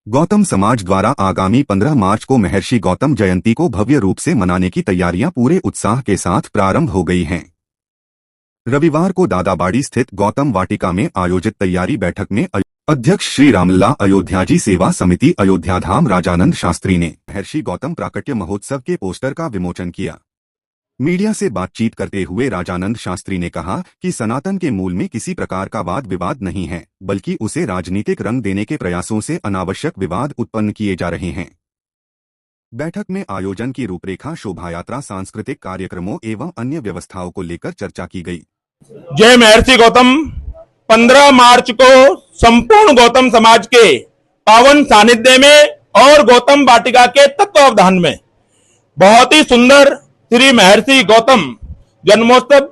गौतम समाज द्वारा आगामी 15 मार्च को महर्षि गौतम जयंती को भव्य रूप से मनाने की तैयारियां पूरे उत्साह के साथ प्रारंभ हो गई हैं। रविवार को दादाबाड़ी स्थित गौतम वाटिका में आयोजित तैयारी बैठक में अध्यक्ष श्री रामलला अयोध्याजी सेवा समिति अयोध्याधाम राजानंद शास्त्री ने महर्षि गौतम प्राकट्य महोत्सव के पोस्टर का विमोचन किया। मीडिया से बातचीत करते हुए राजानंद शास्त्री ने कहा कि सनातन के मूल में किसी प्रकार का वाद विवाद नहीं है, बल्कि उसे राजनीतिक रंग देने के प्रयासों से अनावश्यक विवाद उत्पन्न किए जा रहे हैं। बैठक में आयोजन की रूपरेखा, शोभायात्रा, सांस्कृतिक कार्यक्रमों एवं अन्य व्यवस्थाओं को लेकर चर्चा की गई। जय महर्षि गौतम। 15 मार्च को संपूर्ण गौतम समाज के पावन सानिध्य में और गौतम वाटिका के तत्वावधान में बहुत ही सुंदर श्री महर्षि गौतम जन्मोत्सव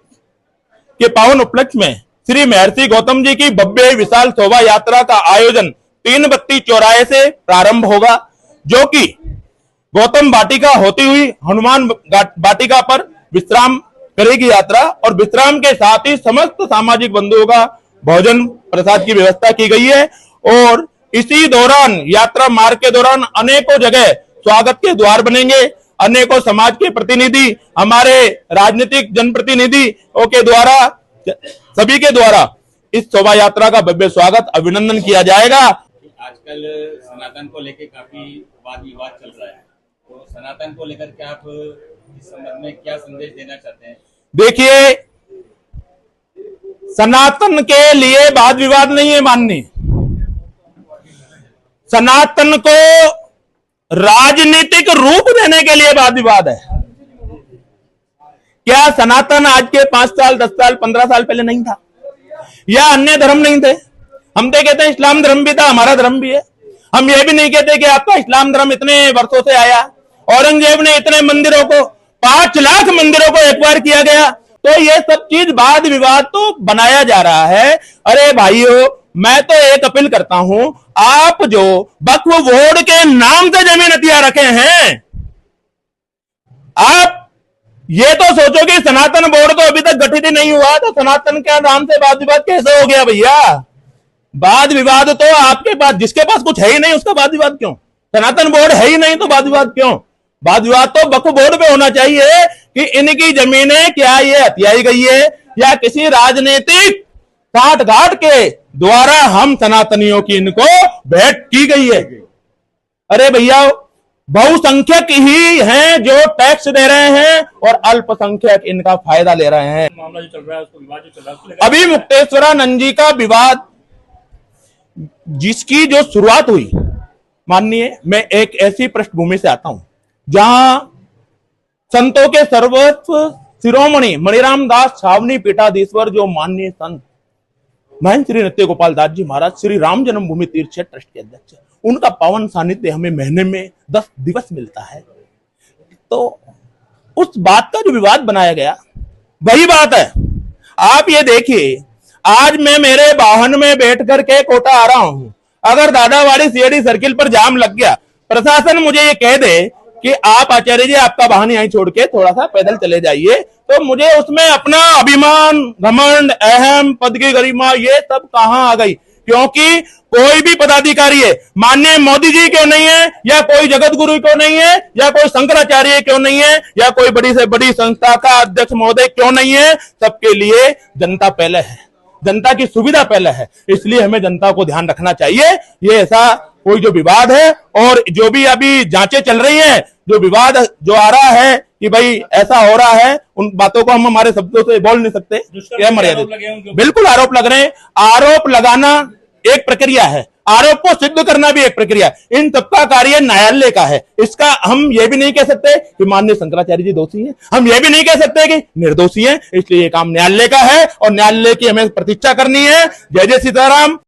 के पावन उपलक्ष्य में श्री महर्षि गौतम जी की भव्य विशाल शोभा यात्रा का आयोजन 3 बत्ती चौराहे से प्रारंभ होगा, जो कि गौतम वाटिका होती हुई हनुमान वाटिका पर विश्राम करेगी यात्रा, और विश्राम के साथ ही समस्त सामाजिक बंधुओं का भोजन प्रसाद की व्यवस्था की गई है। और इसी दौरान यात्रा मार्ग के दौरान अनेकों जगह स्वागत के द्वार बनेंगे। अनेकों समाज के प्रतिनिधि, हमारे राजनीतिक जनप्रतिनिधियों के द्वारा, सभी के द्वारा इस शोभा यात्रा का भव्य स्वागत, अभिनंदन किया जाएगा। आजकल सनातन को लेकर काफी वाद विवाद चल रहा है, तो सनातन को लेकर के आप इस संबंध में क्या संदेश देना चाहते हैं? देखिए, सनातन के लिए वाद विवाद नहीं है माननीय। सनातन को राजनीतिक रूप देने के लिए वाद विवाद है। क्या सनातन आज के 5 साल, 10 साल, 15 साल पहले नहीं था? या अन्य धर्म नहीं थे? हम तो कहते हैं इस्लाम धर्म भी था, हमारा धर्म भी है। हम ये भी नहीं कहते कि आपका इस्लाम धर्म इतने वर्षों से आया। औरंगजेब ने इतने मंदिरों को, 5 लाख मंदिरों को एक बार किया गया। तो ये सब चीज वाद विवाद तो बनाया जा रहा है। अरे भाइयों, मैं तो एक अपील करता हूं, आप जो वक्फ बोर्ड के नाम से जमीन हथिया रखे हैं, आप ये तो सोचो कि सनातन बोर्ड तो अभी तक गठित ही नहीं हुआ, तो सनातन के नाम से वाद विवाद कैसे हो गया भैया? वाद विवाद तो आपके पास, जिसके पास कुछ है ही नहीं उसका वाद विवाद क्यों? सनातन बोर्ड है ही नहीं तो वाद विवाद क्यों? वाद विवाद तो वक्फ बोर्ड पे होना चाहिए कि इनकी जमीनें क्या ये हथियाई गई है या किसी राजनीतिक साठ घाट के द्वारा हम सनातनियों की इनको भेंट की गई है। अरे भैया, बहुसंख्यक ही हैं जो टैक्स दे रहे हैं और अल्पसंख्यक इनका फायदा ले रहे हैं। मामला जो चल रहा है, उसको विवाद जो चल रहा है, उसको लेकर अभी मुक्तेश्वरानंद जी का विवाद, जिसकी जो शुरुआत हुई, माननीय, मैं एक ऐसी पृष्ठभूमि से आता हूं जहां संतों के सर्वस्व शिरोमणि मणिराम दास छावनी पीठाधीश्वर, जो माननीय संत महेंद्र श्री नित्य गोपाल दास जी महाराज श्री राम जन्मभूमि तीर्थ क्षेत्र ट्रस्ट के अध्यक्ष, उनका पावन सानिध्य हमें महीने में 10 दिवस मिलता है। तो उस बात का जो विवाद बनाया गया, वही बात है। आप ये देखिए, आज मैं मेरे वाहन में बैठ करके कोटा आ रहा हूं, अगर दादावाड़ी सीआईडी सर्किल पर जाम लग गया, प्रशासन मुझे ये कह दे कि आप आचार्य जी आपका वाहन यहीं छोड़ के थोड़ा सा पैदल चले जाइए, तो मुझे उसमें अपना अभिमान, घमंड, अहम, पद की गरिमा, ये सब कहां आ गई? क्योंकि कोई भी पदाधिकारी है, माननीय मोदी जी क्यों नहीं है, या कोई जगत गुरु क्यों नहीं है, या कोई शंकराचार्य क्यों नहीं है, या कोई बड़ी से बड़ी संस्था का अध्यक्ष महोदय क्यों नहीं है? सबके लिए जनता पहले है, जनता की सुविधा पहले है। इसलिए हमें जनता को ध्यान रखना चाहिए। ये ऐसा कोई जो विवाद है और जो भी अभी जांचें चल रही हैं, जो विवाद जो आ रहा है कि भाई ऐसा हो रहा है, उन बातों को हम हमारे शब्दों से बोल नहीं सकते। क्या मर्यादा? बिल्कुल आरोप लग रहे हैं। आरोप लगाना एक प्रक्रिया है, आरोप को सिद्ध करना भी एक प्रक्रिया। इन सबका कार्य न्यायालय का है। इसका हम ये भी नहीं कह सकते कि माननीय शंकराचार्य जी दोषी हैं, हम ये भी नहीं कह सकते कि निर्दोषी हैं। इसलिए ये काम न्यायालय का है और न्यायालय की हमें प्रतीक्षा करनी है। जय जय सीताराम।